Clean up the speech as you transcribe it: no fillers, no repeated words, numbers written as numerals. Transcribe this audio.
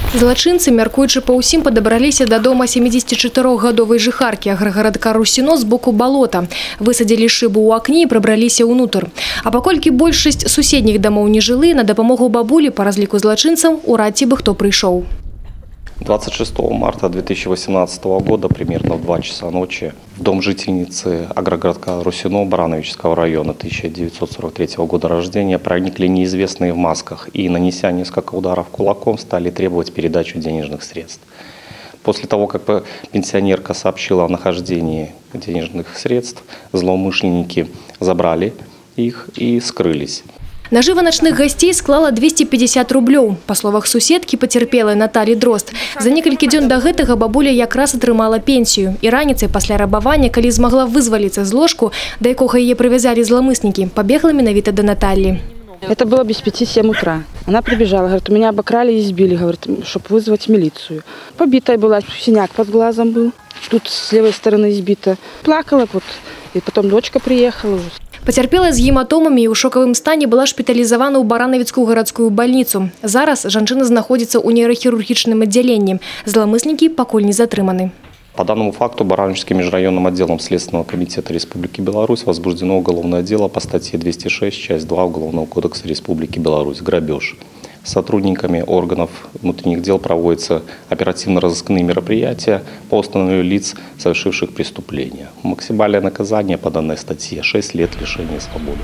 Злачынцы, мяркуючы па ўсім, падабраліся да дома 74-гадовай жыхаркі аграгарадка Русіно з боку балота. Высадзілі шыбу ў акне і прабраліся ўнутр. А паколькі большасць суседніх дамоў не жылы, на дапамогу бабулі па разліку злачынцам урад ці бы хто прыйшоў. 26 марта 2018 года, примерно в 2 часа ночи, в дом жительницы агрогородка Русино Барановичского района 1943 года рождения проникли неизвестные в масках и, нанеся несколько ударов кулаком, стали требовать передачу денежных средств. После того, как пенсионерка сообщила о нахождении денежных средств, злоумышленники забрали их и скрылись. Нажыва начных гостей склала 250 рублёў. Па словах суседкі пацярпелай Наталі Дрозд, за некалькі дзён да гэтага бабуля якраз атрымала пенсію. І раніцай пасля рабавання, калі змагла вызваліцца з ложку, да якога яе прывязалі зламыснікі, пабегла менавіта да Натальи. Это было без 5-7 утра. Она прибежала, говорит, меня обокрали и избили, говорит, чтобы вызвать милицию. Побитая была, синяк под глазом был, тут с левой стороны избита. Плакала, вот, и потом дочка приехала уже. Пацярпелая з гематомамі і ў шокавым стане была шпіталізавана ў Баранавіцкую гарадскую бальніцу. Зараз жанчына знаходзіцца ў нейрахірургічным аддзяленні. Зламыснікі пакуль не затрыманы. По данному факту Барановичским межрайонным отделом Следственного комитета Республики Беларусь возбуждено уголовное дело по статье 206, часть 2 Уголовного кодекса Республики Беларусь «Грабеж». Сотрудниками органов внутренних дел проводятся оперативно-розыскные мероприятия по установлению лиц, совершивших преступления. Максимальное наказание по данной статье – 6 лет лишения свободы.